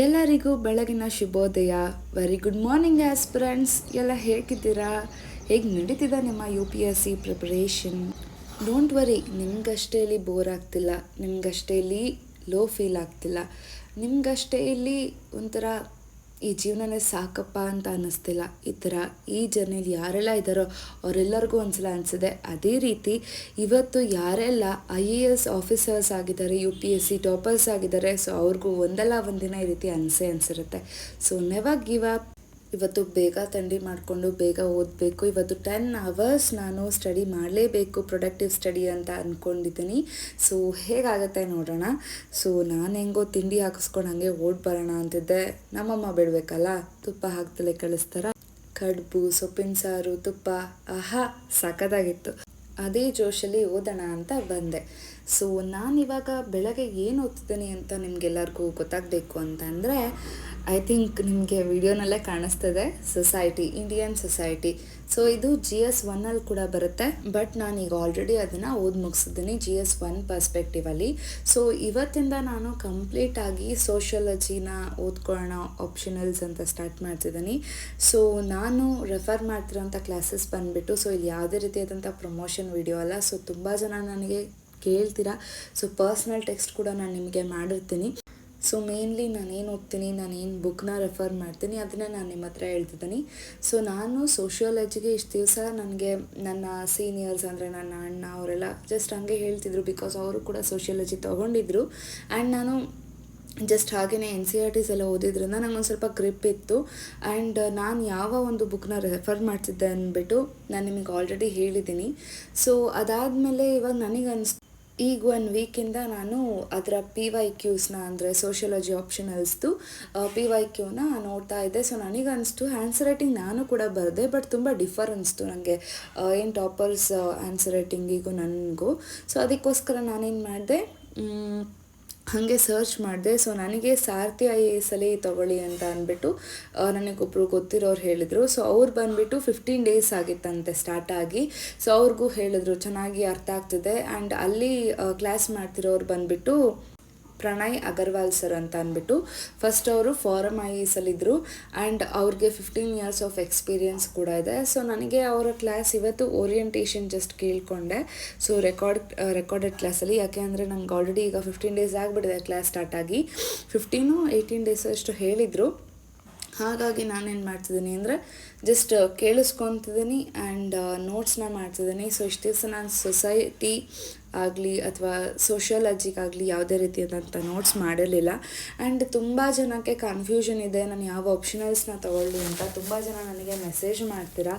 ಎಲ್ಲರಿಗೂ ಬೆಳಗಿನ ಶುಭೋದಯ. Very good morning aspirants. ಎಲ್ಲ ಹೇಗಿದ್ದೀರಾ? ಹೇಗೆ ನಡೀತಿದೆ ನಿಮ್ಮ UPSC ಪ್ರಿಪರೇಷನ್? ಡೋಂಟ್ ವರಿ, ನಿಮ್ಗಷ್ಟೇ ಇಲ್ಲಿ ಬೋರ್ ಆಗ್ತಿಲ್ಲ, ನಿಮ್ಗಷ್ಟೇ ಇಲ್ಲಿ ಲೋ ಫೀಲ್ ಆಗ್ತಿಲ್ಲ, ನಿಮ್ಗಷ್ಟೇ ಇಲ್ಲಿ ಒಂಥರ ಈ ಜೀವನನೇ ಸಾಕಪ್ಪ ಅಂತ ಅನ್ನಿಸ್ತಿಲ್ಲ. ಈ ಥರ ಈ ಜರ್ನಿಲಿ ಯಾರೆಲ್ಲ ಇದ್ದಾರೋ ಅವರೆಲ್ಲರಿಗೂ ಒಂದ್ಸಲ ಅನಿಸಿದೆ. ಅದೇ ರೀತಿ ಇವತ್ತು ಯಾರೆಲ್ಲ IAS ಆಫೀಸರ್ಸ್ ಆಗಿದ್ದಾರೆ, UPSC ಟಾಪರ್ಸ್ ಆಗಿದ್ದಾರೆ, ಸೊ ಅವ್ರಿಗೂ ಒಂದಲ್ಲ ಒಂದಿನ ಈ ರೀತಿ ಅನಿಸಿರುತ್ತೆ. So never give up. ಇವತ್ತು ಬೇಗ ತಿಂಡಿ ಮಾಡಿಕೊಂಡು ಬೇಗ ಓದಬೇಕು. ಇವತ್ತು 10 hours ನಾನು ಸ್ಟಡಿ ಮಾಡಲೇಬೇಕು, ಪ್ರೊಡಕ್ಟಿವ್ ಸ್ಟಡಿ ಅಂತ ಅಂದ್ಕೊಂಡಿದ್ದೀನಿ. ಸೊ ಹೇಗಾಗುತ್ತೆ ನೋಡೋಣ. ಸೊ ನಾನು ಹೆಂಗೋ ತಿಂಡಿ ಹಾಕಿಸ್ಕೊಂಡು ಹಾಗೆ ಓಡ್ ಬರೋಣ ಅಂತಿದ್ದೆ. ನಮ್ಮಮ್ಮ ಬಿಡಬೇಕಲ್ಲ, ತುಪ್ಪ ಹಾಕ್ತಲೇ ಕಳಿಸ್ತಾರ. ಕಡುಬು, ಸೊಪ್ಪಿನ ಸಾರು, ತುಪ್ಪ, ಆಹಾ ಸಖತ್ತಾಗಿತ್ತು. ಅದೇ ಜೋಶಲ್ಲಿ ಓದೋಣ ಅಂತ ಬಂದೆ. ಸೊ ನಾನಿವಾಗ ಬೆಳಗ್ಗೆ ಏನು ಓದ್ತಿದ್ದೀನಿ ಅಂತ ನಿಮಗೆಲ್ಲರಿಗೂ ಗೊತ್ತಾಗಬೇಕು ಅಂತಂದರೆ, ಐ ಥಿಂಕ್ ನಿಮಗೆ ವಿಡಿಯೋನಲ್ಲೇ ಕಾಣಿಸ್ತದೆ, ಸೊಸೈಟಿ, ಇಂಡಿಯನ್ ಸೊಸೈಟಿ. ಸೊ ಇದು GS 1 ಕೂಡ ಬರುತ್ತೆ, ಬಟ್ ನಾನೀಗ ಆಲ್ರೆಡಿ ಅದನ್ನು ಓದಿ ಮುಗಿಸಿದ್ದೀನಿ GS 1 ಪರ್ಸ್ಪೆಕ್ಟಿವಲ್ಲಿ. ಸೊ ಇವತ್ತಿಂದ ನಾನು ಕಂಪ್ಲೀಟಾಗಿ ಸೋಷಿಯಾಲಜಿನ ಓದ್ಕೊಳ್ಳೋಣ, ಆಪ್ಷನಲ್ಸ್ ಅಂತ ಸ್ಟಾರ್ಟ್ ಮಾಡ್ತಿದ್ದೀನಿ. ಸೊ ನಾನು ರೆಫರ್ ಮಾಡ್ತಿರೋಂಥ ಕ್ಲಾಸಸ್ ಬಂದುಬಿಟ್ಟು, ಸೊ ಇಲ್ಲಿ ಯಾವುದೇ ರೀತಿಯಾದಂಥ ಪ್ರಮೋಷನ್ ವಿಡಿಯೋ ಅಲ್ಲ. ಸೊ ತುಂಬ ಜನ ನನಗೆ ಕೇಳ್ತೀರಾ, ಸೊ ಪರ್ಸ್ನಲ್ ಟೆಕ್ಸ್ಟ್ ಕೂಡ ನಾನು ನಿಮಗೆ ಮಾಡಿರ್ತೀನಿ. ಸೊ ಮೇನ್ಲಿ ನಾನೇನು ಓದ್ತೀನಿ, ನಾನೇನು ಬುಕ್ನ ರೆಫರ್ ಮಾಡ್ತೀನಿ ಅದನ್ನು ನಾನು ನಿಮ್ಮ ಹತ್ರ ಹೇಳ್ತಿದ್ದೀನಿ. ಸೊ ನಾನು ಸೋಷಿಯಾಲಜಿಗೆ ಇಷ್ಟು ದಿವಸ ನನಗೆ ನನ್ನ ಸೀನಿಯರ್ಸ್ ಅಂದರೆ ನನ್ನ ಅಣ್ಣ ಅವರೆಲ್ಲ ಜಸ್ಟ್ ಹಂಗೆ ಹೇಳ್ತಿದ್ರು, ಬಿಕಾಸ್ ಅವರು ಕೂಡ ಸೋಷಿಯಾಲಜಿ ತೊಗೊಂಡಿದ್ರು. ಆ್ಯಂಡ್ ನಾನು ಜಸ್ಟ್ ಹಾಗೆಯೇ NCERTs ಎಲ್ಲ ಓದಿದ್ರಿಂದ ನಂಗೊಂದು ಸ್ವಲ್ಪ ಗ್ರಿಪ್ ಇತ್ತು. ಆ್ಯಂಡ್ ನಾನು ಯಾವ ಒಂದು ಬುಕ್ನ ರೆಫರ್ ಮಾಡ್ತಿದ್ದೆ ಅಂದ್ಬಿಟ್ಟು ನಾನು ನಿಮಗೆ ಆಲ್ರೆಡಿ ಹೇಳಿದ್ದೀನಿ. ಸೊ ಅದಾದಮೇಲೆ ಇವಾಗ ನನಗೆ ಈಗ 1 ವೀಕಿಂದ ನಾನು ಅದರ PYQಸ್ನ ಅಂದರೆ ಸೋಷಿಯಾಲಜಿ ಆಪ್ಷನಲ್ಸ್ದು PYQನ ನೋಡ್ತಾ ಇದ್ದೆ. ಸೊ ನನಗನ್ನಿಸ್ತು ಆನ್ಸರ್ ರೈಟಿಂಗ್ ನಾನು ಕೂಡ ಬರೆದೆ, ಬಟ್ ತುಂಬ ಡಿಫರ್ ಅನಿಸ್ತು ನನಗೆ ಏನು ಟಾಪರ್ಸ್ ಆನ್ಸರ್ ರೈಟಿಂಗಿಗೂ ನನಗೂ. ಸೊ ಅದಕ್ಕೋಸ್ಕರ ನಾನೇನು ಮಾಡಿದೆ, ಹಾಗೆ ಸರ್ಚ್ ಮಾಡಿದೆ. ಸೊ ನನಗೆ ಸಾರಥಿ IAS ಅಲ್ಲಿ ತೊಗೊಳ್ಳಿ ಅಂತ ಅಂದ್ಬಿಟ್ಟು ನನಗೊಬ್ಬರು ಗೊತ್ತಿರೋರು ಹೇಳಿದರು. ಸೊ ಅವ್ರು ಬಂದುಬಿಟ್ಟು 15 days ಆಗಿತ್ತಂತೆ ಸ್ಟಾರ್ಟ್ ಆಗಿ. ಸೊ ಅವ್ರಿಗೂ ಹೇಳಿದ್ರು ಚೆನ್ನಾಗಿ ಅರ್ಥ ಆಗ್ತಿದೆ. ಆ್ಯಂಡ್ ಅಲ್ಲಿ ಕ್ಲಾಸ್ ಮಾಡ್ತಿರೋರು ಬಂದುಬಿಟ್ಟು ಪ್ರಣಯ್ ಅಗರ್ವಾಲ್ ಸರ್ ಅಂತ ಅಂದ್ಬಿಟ್ಟು. ಫಸ್ಟ್ ಅವರು ಫಾರಮ್ IAS ಅಲ್ಲಿದ್ದರು ಆ್ಯಂಡ್ ಅವ್ರಿಗೆ 15 years ಆಫ್ ಎಕ್ಸ್ಪೀರಿಯನ್ಸ್ ಕೂಡ ಇದೆ. ಸೊ ನನಗೆ ಅವರ ಕ್ಲಾಸ್ ಇವತ್ತು ಓರಿಯೆಂಟೇಷನ್ ಜಸ್ಟ್ ಕೇಳಿಕೊಂಡೆ. ಸೊ ರೆಕಾರ್ಡೆಡ್ ಕ್ಲಾಸಲ್ಲಿ, ಯಾಕೆ ಅಂದರೆ ನಂಗೆ ಆಲ್ರೆಡಿ ಈಗ 15 days ಆಗಿಬಿಟ್ಟಿದೆ ಕ್ಲಾಸ್ ಸ್ಟಾರ್ಟ್ ಆಗಿ. 18 days ಅಷ್ಟು ಹೇಳಿದರು. ಹಾಗಾಗಿ ನಾನೇನು ಮಾಡ್ತಿದ್ದೀನಿ ಅಂದರೆ ಜಸ್ಟ್ ಕೇಳಿಸ್ಕೊತಿದ್ದೀನಿ ಆ್ಯಂಡ್ ನೋಟ್ಸ್ನ ಮಾಡ್ತಿದ್ದೀನಿ. ಸೊ ಇಷ್ಟು ದಿವಸ ನಾನು ಸೊಸೈಟಿ ಆಗಲಿ ಅಥವಾ ಸೋಷಿಯಾಲಜಿಗಾಗಲಿ ಯಾವುದೇ ರೀತಿಯಾದಂಥ ನೋಟ್ಸ್ ಮಾಡಿರಲಿಲ್ಲ. ಆ್ಯಂಡ್ ತುಂಬ ಜನಕ್ಕೆ ಕನ್ಫ್ಯೂಷನ್ ಇದೆ, ನಾನು ಯಾವ ಆಪ್ಷನಲ್ಸ್ನ ತೊಗೊಳ್ಳಿ ಅಂತ. ತುಂಬ ಜನ ನನಗೆ ಮೆಸೇಜ್ ಮಾಡ್ತೀರಾ.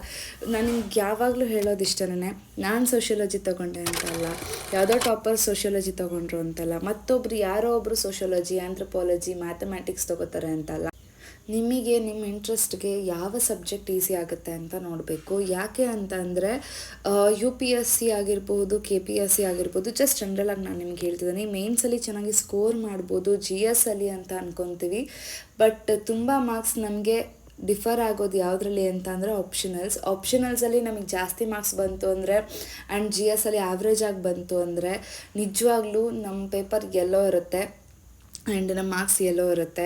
ನನಗೆ ಯಾವಾಗಲೂ ಹೇಳೋದಿಷ್ಟನೇ, ನಾನು ಸೋಷಿಯಾಲಜಿ ತೊಗೊಂಡೆ ಅಂತಲ್ಲ, ಯಾವುದೋ ಟಾಪರ್ ಸೋಷಿಯಾಲಜಿ ತೊಗೊಂಡ್ರು ಅಂತಲ್ಲ, ಮತ್ತೊಬ್ಬರು ಯಾರೋ ಒಬ್ಬರು ಸೋಷಿಯಾಲಜಿ, ಆಂಥ್ರೋಪಾಲಜಿ, ಮ್ಯಾಥಮೆಟಿಕ್ಸ್ ತೊಗೋತಾರೆ ಅಂತಲ್ಲ. ನಿಮಗೆ ನಿಮ್ಮ ಇಂಟ್ರೆಸ್ಟ್ಗೆ ಯಾವ ಸಬ್ಜೆಕ್ಟ್ ಈಸಿ ಆಗುತ್ತೆ ಅಂತ ನೋಡಬೇಕು. ಯಾಕೆ ಅಂತ ಅಂದರೆ UPSC ಆಗಿರ್ಬೋದು, KPSC ಆಗಿರ್ಬೋದು, ಜಸ್ಟ್ ಜನರಲಾಗಿ ನಾನು ನಿಮ್ಗೆ ಹೇಳ್ತಿದ್ದೀನಿ, ಮೇನ್ಸಲ್ಲಿ ಚೆನ್ನಾಗಿ ಸ್ಕೋರ್ ಮಾಡ್ಬೋದು GS ಅಲ್ಲಿ ಅಂತ ಅಂದ್ಕೊತೀವಿ. ಬಟ್ ತುಂಬ ಮಾರ್ಕ್ಸ್ ನಮಗೆ ಡಿಫರ್ ಆಗೋದು ಯಾವುದ್ರಲ್ಲಿ ಅಂತ ಅಂದರೆ ಆಪ್ಷನಲ್ಸಲ್ಲಿ ನಮಗೆ ಜಾಸ್ತಿ ಮಾರ್ಕ್ಸ್ ಬಂತು ಅಂದರೆ ಆ್ಯಂಡ್ GS ಅಲ್ಲಿ ಆವ್ರೇಜ್ ಆಗಿ ಬಂತು ಅಂದರೆ ನಿಜವಾಗ್ಲೂ ನಮ್ಮ ಪೇಪರ್ ಎಲ್ಲೋ ಇರುತ್ತೆ ಆ್ಯಂಡ್ ನಮ್ಮ ಮಾರ್ಕ್ಸ್ ಎಲ್ಲೋ ಇರುತ್ತೆ.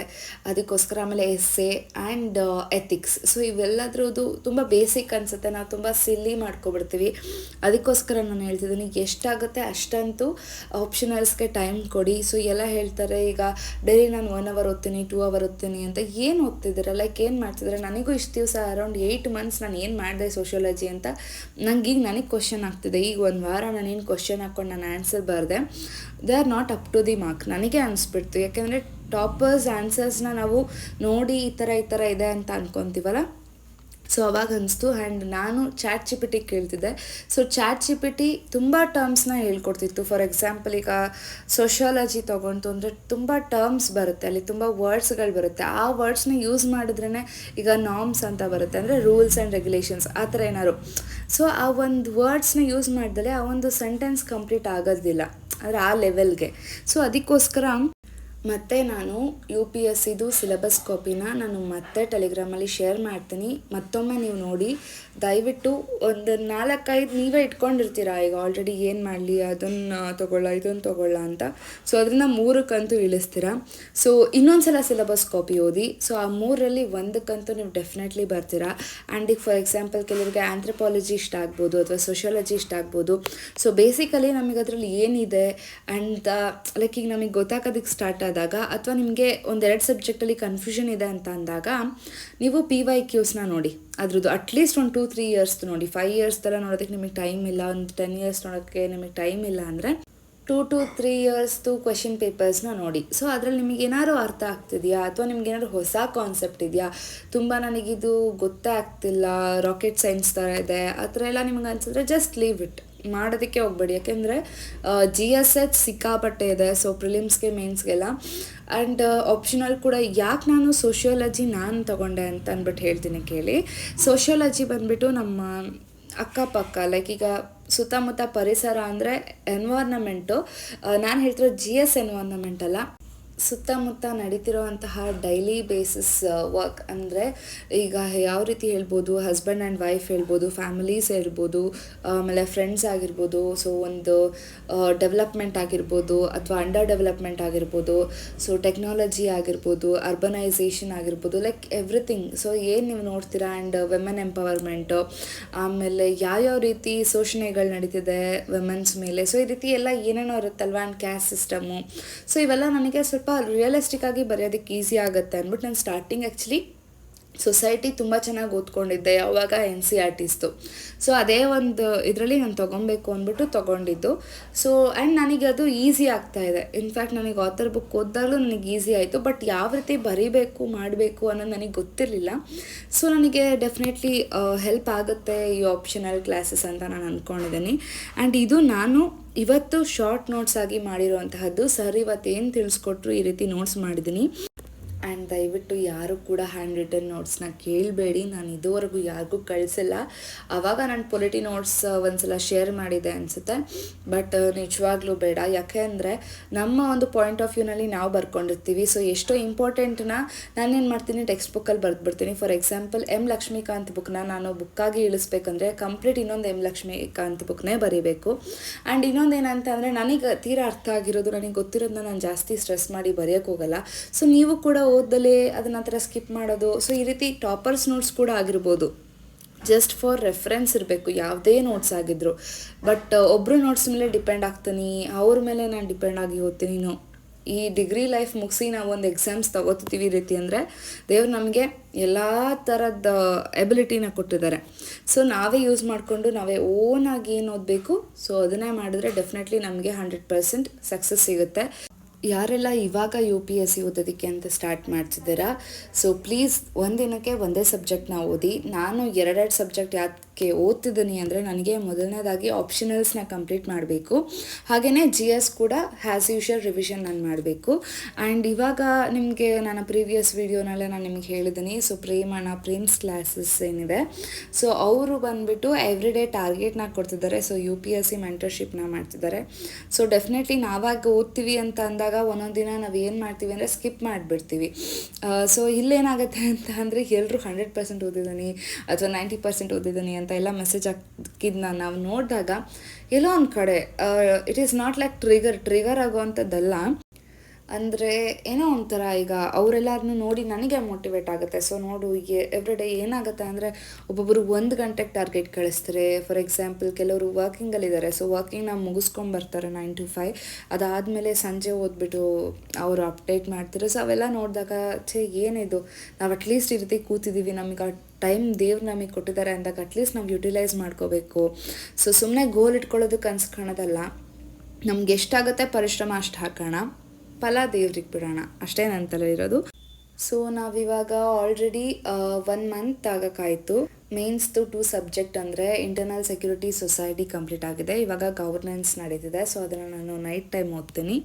ಅದಕ್ಕೋಸ್ಕರ ಆಮೇಲೆ ಎಸ್ಸೆ ಆ್ಯಂಡ್ ಎಥಿಕ್ಸ್, ಸೊ ಇವೆಲ್ಲದ್ರದ್ದು ತುಂಬ ಬೇಸಿಕ್ ಅನಿಸುತ್ತೆ, ನಾವು ತುಂಬ ಸಿಲ್ಲಿ ಮಾಡ್ಕೊಬಿಡ್ತೀವಿ. ಅದಕ್ಕೋಸ್ಕರ ನಾನು ಹೇಳ್ತಿದ್ದೀನಿ, ಎಷ್ಟಾಗುತ್ತೆ ಅಷ್ಟಂತೂ ಆಪ್ಷನಲ್ಸ್ಗೆ ಟೈಮ್ ಕೊಡಿ. ಸೊ ಎಲ್ಲ ಹೇಳ್ತಾರೆ ಈಗ ಡೈಲಿ ನಾನು 1 hour ಓದ್ತೀನಿ, 2 hour ಓದ್ತೀನಿ ಅಂತ. ಏನು ಓದ್ತಿದ್ದೀರ, ಲೈಕ್ ಏನು ಮಾಡ್ತಿದ್ದಾರೆ? ನನಗೂ ಇಷ್ಟು ದಿವಸ ಅರೌಂಡ್ 8 months ನಾನು ಏನು ಮಾಡಿದೆ ಸೋಷಿಯಾಲಜಿ ಅಂತ ನನಗೆ ಕ್ವಶನ್ ಆಗ್ತಿದೆ. ಈಗ 1 ವಾರ ನಾನೇನು ಕ್ವಶನ್ ಹಾಕ್ಕೊಂಡು ನಾನು ಆನ್ಸರ್ ಬರೆದೆ, they are not up to the mark. ನನಗೆ ಅನಿಸ್ಬಿಡ್ತು, ಯಾಕೆಂದರೆ ಟಾಪರ್ಸ್ ಆನ್ಸರ್ಸ್ನ ನಾವು ನೋಡಿ ಈ ಥರ ಇದೆ ಅಂತ ಅಂದ್ಕೊತೀವಲ್ಲ. ಸೊ ಅವಾಗ ಅನಿಸ್ತು. ಆ್ಯಂಡ್ ನಾನು ChatGPT ಕೇಳ್ತಿದ್ದೆ. ಸೊ ChatGPT ತುಂಬ ಟರ್ಮ್ಸ್ನ ಹೇಳ್ಕೊಡ್ತಿತ್ತು. ಫಾರ್ ಎಕ್ಸಾಂಪಲ್ ಈಗ ಸೋಷಿಯಾಲಜಿ ತೊಗೊಂತು ಅಂದರೆ ತುಂಬ ಟರ್ಮ್ಸ್ ಬರುತ್ತೆ, ಅಲ್ಲಿ ತುಂಬ ವರ್ಡ್ಸ್ಗಳು ಬರುತ್ತೆ. ಆ ವರ್ಡ್ಸ್ನ ಯೂಸ್ ಮಾಡಿದ್ರೇ ಈಗ ನಾರ್ಮ್ಸ್ ಅಂತ ಬರುತ್ತೆ, ಅಂದರೆ ರೂಲ್ಸ್ ಆ್ಯಂಡ್ ರೆಗ್ಯುಲೇಷನ್ಸ್ ಆ ಥರ ಏನಾದ್ರು. ಸೊ ಆ ಒಂದು ವರ್ಡ್ಸ್ನ ಯೂಸ್ ಮಾಡಿದ್ರೆ ಆ ಒಂದು ಸೆಂಟೆನ್ಸ್ ಕಂಪ್ಲೀಟ್ ಆಗೋದಿಲ್ಲ, ಅಂದರೆ ಆ ಲೆವೆಲ್ಗೆ. ಸೊ ಅದಕ್ಕೋಸ್ಕರ ಮತ್ತು ನಾನು ಯು ಪಿ ಎಸ್ ಸಿದು ಸಿಲೆಬಸ್ ಕಾಪಿನ ನಾನು ಮತ್ತೆ ಟೆಲಿಗ್ರಾಮಲ್ಲಿ ಶೇರ್ ಮಾಡ್ತೀನಿ. ಮತ್ತೊಮ್ಮೆ ನೀವು ನೋಡಿ, ದಯವಿಟ್ಟು ಒಂದು 4-5 ನೀವೇ ಇಟ್ಕೊಂಡಿರ್ತೀರ ಈಗ ಆಲ್ರೆಡಿ ಏನು ಮಾಡಲಿ, ಅದನ್ನು ತೊಗೊಳ್ಳ ಇದನ್ನು ತೊಗೊಳ್ಳ ಅಂತ. ಸೊ ಅದರಿಂದ 3ಕ್ಕಂತೂ ಇಳಿಸ್ತೀರ. ಸೊ ಇನ್ನೊಂದು ಸಲ ಸಿಲೆಬಸ್ ಕಾಪಿ ಓದಿ. ಸೊ ಆ 3ರಲ್ಲಿ 1ಕ್ಕಂತೂ ನೀವು ಡೆಫಿನೆಟ್ಲಿ ಬರ್ತೀರಾ. ಆ್ಯಂಡ್ ಈಗ ಫಾರ್ ಎಕ್ಸಾಂಪಲ್ ಕೆಲವರಿಗೆ ಆಂಥ್ರಪಾಲಜಿ ಇಷ್ಟ ಆಗ್ಬೋದು ಅಥವಾ ಸೋಷಿಯಾಲಜಿ ಇಷ್ಟ ಆಗ್ಬೋದು. ಸೊ ಬೇಸಿಕಲಿ ನಮಗೆ ಅದರಲ್ಲಿ ಏನಿದೆ ಆ್ಯಂಡ್ ಲೈಕ್ ಈಗ ನಮಗೆ ಗೊತ್ತಾಗೋದಕ್ಕೆ ಸ್ಟಾರ್ಟ್ ಆದಾಗ, ಅಥವಾ ನಿಮಗೆ 1-2 ಸಬ್ಜೆಕ್ಟಲ್ಲಿ ಕನ್ಫ್ಯೂಷನ್ ಇದೆ ಅಂತ ಅಂದಾಗ ನೀವು PYQsನ ನೋಡಿ. ಅದ್ರದ್ದು ಅಟ್ಲೀಸ್ಟ್ ಒಂದು 2-3 ಇಯರ್ಸ್ ನೋಡಿ. 5 ಇಯರ್ಸ್ ಥರ ನೋಡೋದಕ್ಕೆ ನಿಮಗೆ ಟೈಮ್ ಇಲ್ಲ, ಒಂದು 10 ಇಯರ್ಸ್ ನೋಡೋಕ್ಕೆ ನಿಮಗೆ ಟೈಮ್ ಇಲ್ಲ ಅಂದರೆ 2 to 3 ಇಯರ್ಸ್ದು ಕ್ವೆಶನ್ ಪೇಪರ್ಸ್ನ ನೋಡಿ. ಸೊ ಅದರಲ್ಲಿ ನಿಮಗೆ ಏನಾದ್ರು ಅರ್ಥ ಆಗ್ತಿದೆಯಾ, ಅಥವಾ ನಿಮ್ಗೆ ಏನಾದ್ರು ಹೊಸ ಕಾನ್ಸೆಪ್ಟ್ ಇದೆಯಾ, ತುಂಬ ನನಗಿದು ಗೊತ್ತೇ ಆಗ್ತಿಲ್ಲ, ರಾಕೆಟ್ ಸೈನ್ಸ್ ಥರ ಇದೆ ಆ ಥರ ಎಲ್ಲ ನಿಮ್ಗೆ ಅನ್ಸಿದ್ರೆ ಜಸ್ಟ್ ಲೀವ್ ಇಟ್, ಮಾಡೋದಕ್ಕೆ ಹೋಗ್ಬೇಡಿ. ಯಾಕೆಂದರೆ GSH ಸಿಕ್ಕಾಪಟ್ಟೆ ಇದೆ. ಸೊ ಪ್ರಿಲಿಮ್ಸ್ಗೆ ಮೇನ್ಸ್ಗೆಲ್ಲ ಆ್ಯಂಡ್ ಆಪ್ಷನಲ್ ಕೂಡ. ಯಾಕೆ ನಾನು ಸೋಷಿಯಾಲಜಿ ತೊಗೊಂಡೆ ಅಂತ ಅಂದ್ಬಿಟ್ಟು ಹೇಳ್ತೀನಿ ಕೇಳಿ. ಸೋಷಿಯಾಲಜಿ ಬಂದುಬಿಟ್ಟು ನಮ್ಮ ಅಕ್ಕಪಕ್ಕ, ಲೈಕ್ ಈಗ ಸುತ್ತಮುತ್ತ ಪರಿಸರ ಅಂದರೆ ಎನ್ವೈರ್ನಮೆಂಟು. ನಾನು ಹೇಳ್ತಿರೋ GS ಎನ್ವೈರ್ನಮೆಂಟ್ ಅಲ್ಲ, ಸುತ್ತಮುತ್ತ ನಡೀತಿರೋವಂತಹ ಡೈಲಿ ಬೇಸಿಸ್ ವರ್ಕ್. ಅಂದರೆ ಈಗ ಯಾವ ರೀತಿ ಹೇಳ್ಬೋದು, ಹಸ್ಬೆಂಡ್ ಆ್ಯಂಡ್ ವೈಫ್ ಹೇಳ್ಬೋದು, ಫ್ಯಾಮಿಲೀಸ್ ಹೇಳ್ಬೋದು, ಆಮೇಲೆ ಫ್ರೆಂಡ್ಸ್ ಆಗಿರ್ಬೋದು. ಸೊ ಒಂದು ಡೆವಲಪ್ಮೆಂಟ್ ಆಗಿರ್ಬೋದು ಅಥವಾ ಅಂಡರ್ ಡೆವಲಪ್ಮೆಂಟ್ ಆಗಿರ್ಬೋದು. ಸೊ ಟೆಕ್ನಾಲಜಿ ಆಗಿರ್ಬೋದು, ಅರ್ಬನೈಸೇಷನ್ ಆಗಿರ್ಬೋದು, ಲೈಕ್ ಎವ್ರಿಥಿಂಗ್. ಸೊ ಏನು ನೀವು ನೋಡ್ತೀರಾ. ಆ್ಯಂಡ್ ವುಮೆನ್ ಎಂಪವರ್ಮೆಂಟು, ಆಮೇಲೆ ಯಾವ್ಯಾವ ರೀತಿ ಶೋಷಣೆಗಳು ನಡೀತಿದೆ ವುಮೆನ್ಸ್ ಮೇಲೆ. ಸೊ ಈ ರೀತಿ ಎಲ್ಲ ಏನೇನೋ ಇರುತ್ತಲ್ವ. And caste system. ಸೊ ಇವೆಲ್ಲ ನನಗೆ ಸ್ವಲ್ಪ ರಿಯಲಿಸ್ಟಿಕ್ ಆಗಿ ಬರೆಯೋದಕ್ಕೆ ಈಸಿ ಆಗುತ್ತೆ ಅಂದ್ಬಿಟ್ಟು ನಾನು ಸ್ಟಾರ್ಟಿಂಗ್ ಆ್ಯಕ್ಚುಲಿ ಸೊಸೈಟಿ ತುಂಬ ಚೆನ್ನಾಗಿ ಓದ್ಕೊಂಡಿದ್ದೆ ಯಾವಾಗ NCERTಸ್ದು. ಸೊ ಅದೇ ಒಂದು ಇದರಲ್ಲಿ ನಾನು ತೊಗೊಬೇಕು ಅಂದ್ಬಿಟ್ಟು ತೊಗೊಂಡಿದ್ದು. ಸೊ ಆ್ಯಂಡ್ ನನಗೆ ಅದು ಈಸಿ ಆಗ್ತಾಯಿದೆ. ಇನ್ಫ್ಯಾಕ್ಟ್ ನನಗೆ ಆಥರ್ ಬುಕ್ ಓದಿದಾಗಲೂ ನನಗೆ ಈಸಿ ಆಯಿತು. ಬಟ್ ಯಾವ ರೀತಿ ಬರೀಬೇಕು ಮಾಡಬೇಕು ಅನ್ನೋದು ನನಗೆ ಗೊತ್ತಿರಲಿಲ್ಲ. ಸೊ ನನಗೆ ಡೆಫಿನೆಟ್ಲಿ ಹೆಲ್ಪ್ ಆಗುತ್ತೆ ಈ ಆಪ್ಷನಲ್ ಕ್ಲಾಸಸ್ ಅಂತ ನಾನು ಅಂದ್ಕೊಂಡಿದ್ದೀನಿ. ಆ್ಯಂಡ್ ಇದು ನಾನು ಇವತ್ತು ಶಾರ್ಟ್ ನೋಟ್ಸ್ ಆಗಿ ಮಾಡಿರುವಂತಹದ್ದು. ಸರ್ ಇವತ್ತು ಏನು ತಿಳಿಸ್ಕೊಟ್ರು ಈ ರೀತಿ ನೋಟ್ಸ್ ಮಾಡಿದ್ದೀನಿ. ಆ್ಯಂಡ್ ದಯವಿಟ್ಟು ಯಾರು ಕೂಡ ಹ್ಯಾಂಡ್ ರಿಟನ್ ನೋಟ್ಸ್ನ ಕೇಳಬೇಡಿ. ನಾನು ಇದುವರೆಗೂ ಯಾರಿಗೂ ಕಳಿಸಿಲ್ಲ. ಆವಾಗ ನಾನು ಪೊಲಿಟಿ ನೋಟ್ಸ್ ಒಂದ್ಸಲ ಶೇರ್ ಮಾಡಿದೆ ಅನಿಸುತ್ತೆ. ಬಟ್ ನಿಜವಾಗ್ಲೂ ಬೇಡ. ಯಾಕೆ ಅಂದರೆ ನಮ್ಮ ಒಂದು ಪಾಯಿಂಟ್ ಆಫ್ ವ್ಯೂನಲ್ಲಿ ನಾವು ಬರ್ಕೊಂಡಿರ್ತೀವಿ. ಸೊ ಎಷ್ಟೋ ಇಂಪಾರ್ಟೆಂಟ್ನ ನಾನೇನು ಮಾಡ್ತೀನಿ, ಟೆಕ್ಸ್ಟ್ ಬುಕ್ಕಲ್ಲಿ ಬರೆದ್ಬಿಡ್ತೀನಿ. ಫಾರ್ ಎಕ್ಸಾಂಪಲ್ ಲಕ್ಷ್ಮೀಕಾಂತ್ ಬುಕ್ನ ನಾನು ಬುಕ್ಕಾಗಿ ಇಳಿಸ್ಬೇಕಂದ್ರೆ ಕಂಪ್ಲೀಟ್ ಇನ್ನೊಂದು ಲಕ್ಷ್ಮೀಕಾಂತ್ ಬುಕ್ನೇ ಬರೀಬೇಕು. ಆ್ಯಂಡ್ ಇನ್ನೊಂದು ಏನಂತ ಅಂದರೆ ನನಗೆ ತೀರಾ ಅರ್ಥ ಆಗಿರೋದು, ನನಗೆ ಗೊತ್ತಿರೋದನ್ನ ನಾನು ಜಾಸ್ತಿ ಸ್ಟ್ರೆಸ್ ಮಾಡಿ ಬರೆಯೋಕ್ಕೆ ಹೋಗಲ್ಲ. ಸೊ ನೀವು ಕೂಡ ಓದಲೇ ಅದನ್ನ ಥರ ಸ್ಕಿಪ್ ಮಾಡೋದು. ಸೊ ಈ ರೀತಿ ಟಾಪರ್ಸ್ ನೋಟ್ಸ್ ಕೂಡ ಆಗಿರ್ಬೋದು, ಜಸ್ಟ್ ಫಾರ್ ರೆಫರೆನ್ಸ್ ಇರಬೇಕು ಯಾವುದೇ ನೋಟ್ಸ್ ಆಗಿದ್ರು. ಬಟ್ ಒಬ್ಬರು ನೋಟ್ಸ್ ಮೇಲೆ ಡಿಪೆಂಡ್ ಆಗ್ತೀನಿ, ಅವ್ರ ಮೇಲೆ ನಾನು ಡಿಪೆಂಡ್ ಆಗಿ ಓದ್ತೀನಿ. ಈ ಡಿಗ್ರಿ ಲೈಫ್ ಮುಗಿಸಿ ನಾವು ಒಂದು ಎಕ್ಸಾಮ್ಸ್ ತಗೋತೀವಿ ಈ ರೀತಿ ಅಂದರೆ ದೇವ್ರು ನಮಗೆ ಎಲ್ಲ ಥರದ ಎಬಿಲಿಟಿನ ಕೊಟ್ಟಿದ್ದಾರೆ. ಸೊ ನಾವೇ ಯೂಸ್ ಮಾಡಿಕೊಂಡು ನಾವೇ ಓನಾಗಿ ಏನು ಓದಬೇಕು, ಸೊ ಅದನ್ನೇ ಮಾಡಿದ್ರೆ ಡೆಫಿನೆಟ್ಲಿ ನಮಗೆ 100% ಸಕ್ಸಸ್ ಸಿಗುತ್ತೆ. ಯಾರೆಲ್ಲ ಇವಾಗ UPSC ಓದೋದಕ್ಕೆ ಅಂತ ಸ್ಟಾರ್ಟ್ ಮಾಡ್ತಿದ್ದೀರಾ, ಸೊ ಪ್ಲೀಸ್ ಒಂದಿನಕ್ಕೆ ಒಂದೇ ಸಬ್ಜೆಕ್ಟ್ನ ಓದಿ. ನಾನು 2 ಸಬ್ಜೆಕ್ಟ್ ಯಾಕೆ ಓದ್ತಿದ್ದೀನಿ ಅಂದರೆ ನನಗೆ ಮೊದಲನೇದಾಗಿ ಆಪ್ಷನಲ್ಸ್ನ ಕಂಪ್ಲೀಟ್ ಮಾಡಬೇಕು. ಹಾಗೆಯೇ GS ಕೂಡ ಹ್ಯಾಸ್ ಯೂಶುವಲ್ ರಿವಿಷನ್ ನಾನು ಮಾಡಬೇಕು. ಆ್ಯಂಡ್ ಇವಾಗ ನಿಮಗೆ ನಾನು ಪ್ರೀವಿಯಸ್ ವೀಡಿಯೋನಲ್ಲೇ ನಾನು ನಿಮಗೆ ಹೇಳಿದ್ದೀನಿ. ಸೊ ಪ್ರೇಮ್ಸ್ ಕ್ಲಾಸಸ್ ಏನಿದೆ, ಸೊ ಅವರು ಬಂದುಬಿಟ್ಟು ಎವ್ರಿ ಡೇ ಟಾರ್ಗೆಟ್ನ ಕೊಡ್ತಿದ್ದಾರೆ. ಸೊ UPSC ಮೆಂಟರ್ಶಿಪ್ನ ಮಾಡ್ತಿದ್ದಾರೆ. ಸೊ ಡೆಫಿನೆಟ್ಲಿ ನಾವಾಗ ಓದ್ತೀವಿ ಅಂತ ಅಂದಾಗ ಒಂದೊಂದು ದಿನ ನಾವು ಏನು ಮಾಡ್ತೀವಿ ಅಂದರೆ ಸ್ಕಿಪ್ ಮಾಡಿಬಿಡ್ತೀವಿ. ಸೊ ಇಲ್ಲೇನಾಗುತ್ತೆ ಅಂತ ಅಂದರೆ ಎಲ್ಲರೂ 100% ಓದಿದ್ದೀನಿ ಅಥವಾ 90% ಓದಿದ್ದೀನಿ ಅಂತ ಎಲ್ಲ ಮೆಸೇಜ್ ಹಾಕಿದ್ದನ್ನ ನಾವು ನೋಡಿದಾಗ ಎಲ್ಲೋ ಒಂದು ಕಡೆ it is not like trigger ಆಗುವಂಥದ್ದಲ್ಲ. ಅಂದರೆ ಏನೋ ಒಂಥರ ಈಗ ಅವರೆಲ್ಲರನ್ನೂ ನೋಡಿ ನನಗೆ ಮೋಟಿವೇಟ್ ಆಗುತ್ತೆ. ಸೊ ನೋಡು ಎವ್ರಿ ಡೇ ಏನಾಗುತ್ತೆ ಅಂದರೆ ಒಬ್ಬೊಬ್ಬರು 1 ಗಂಟೆಗೆ ಟಾರ್ಗೆಟ್ ಕಳಿಸ್ತಾರೆ. ಫಾರ್ ಎಕ್ಸಾಂಪಲ್ ಕೆಲವರು ವರ್ಕಿಂಗಲ್ಲಿದ್ದಾರೆ. ಸೊ ವರ್ಕಿಂಗ್ನ ಮುಗಿಸ್ಕೊಂಡು ಬರ್ತಾರೆ 9 to 5. ಅದಾದಮೇಲೆ ಸಂಜೆ ಓದ್ಬಿಟ್ಟು ಅವರು ಅಪ್ಡೇಟ್ ಮಾಡ್ತಾರೆ. ಸೊ ಅವೆಲ್ಲ ನೋಡಿದಾಗ ಏನಿದು, ನಾವು ಅಟ್ಲೀಸ್ಟ್ ಈ ರೀತಿ ಕೂತಿದ್ದೀವಿ, ನಮಗೆ ಟೈಮ್ ದೇವ್ರು ನಮಗೆ ಕೊಟ್ಟಿದ್ದಾರೆ ಅಂದಾಗ ಅಟ್ಲೀಸ್ಟ್ ನಾವು ಯುಟಿಲೈಸ್ ಮಾಡ್ಕೋಬೇಕು. ಸೊ ಸುಮ್ಮನೆ ಗೋಲ್ ಇಟ್ಕೊಳ್ಳೋದಕ್ಕೆ ಅನ್ಸ್ಕೊಳೋದಲ್ಲ, ನಮ್ಗೆ ಎಷ್ಟಾಗುತ್ತೆ ಪರಿಶ್ರಮ ಅಷ್ಟು ಹಾಕೋಣ, ಫಲ ದೇವ್ರಿಗೆ ಬಿಡೋಣ, ಅಷ್ಟೇ ನನ್ನ ತಲೆ ಇರೋದು. ಸೊ ನಾವಿವಾಗ ಆಲ್ರೆಡಿ 1 ಮಂತ್ ಆಗೋಕ್ಕಾಯಿತು. ಮೇನ್ಸ್ದು 2 ಸಬ್ಜೆಕ್ಟ್ ಅಂದರೆ ಇಂಟರ್ನಲ್ ಸೆಕ್ಯೂರಿಟಿ ಸೊಸೈಟಿ ಕಂಪ್ಲೀಟ್ ಆಗಿದೆ. ಇವಾಗ ಗವರ್ನೆನ್ಸ್ ನಡೀತಿದೆ. ಸೊ ಅದನ್ನು ನಾನು ನೈಟ್ ಟೈಮ್ ಓದ್ತೀನಿ.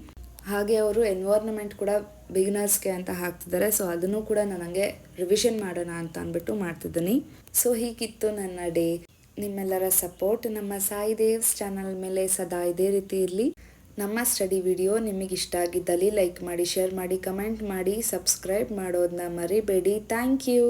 ಹಾಗೆ ಅವರು ಎನ್ವೈರ್ನಮೆಂಟ್ ಕೂಡ ಬಿಗಿನರ್ಸ್ಗೆ ಅಂತ ಹಾಕ್ತಿದ್ದಾರೆ. ಸೊ ಅದನ್ನು ಕೂಡ ನನಗೆ ರಿವಿಷನ್ ಮಾಡೋಣ ಅಂತ ಅಂದ್ಬಿಟ್ಟು ಮಾಡ್ತಿದ್ದೀನಿ. ಸೊ ಹೀಗಿತ್ತು ನನ್ನ ಡೇ. ನಿಮ್ಮೆಲ್ಲರ ಸಪೋರ್ಟ್ ನಮ್ಮ ಸಾಯಿ ದೇವ್ಸ್ ಚಾನಲ್ ಮೇಲೆ ಸದಾ ಇದೇ ರೀತಿ ಇರಲಿ. ನಮ್ಮ ಸ್ಟಡಿ ವಿಡಿಯೋ ನಿಮಗೆ ಇಷ್ಟ ಆಗಿದ್ದಲ್ಲಿ ಲೈಕ್ ಮಾಡಿ, ಶೇರ್ ಮಾಡಿ, ಕಮೆಂಟ್ ಮಾಡಿ, ಸಬ್ಸ್ಕ್ರೈಬ್ ಮಾಡೋದನ್ನ ಮರಿಬೇಡಿ. Thank you.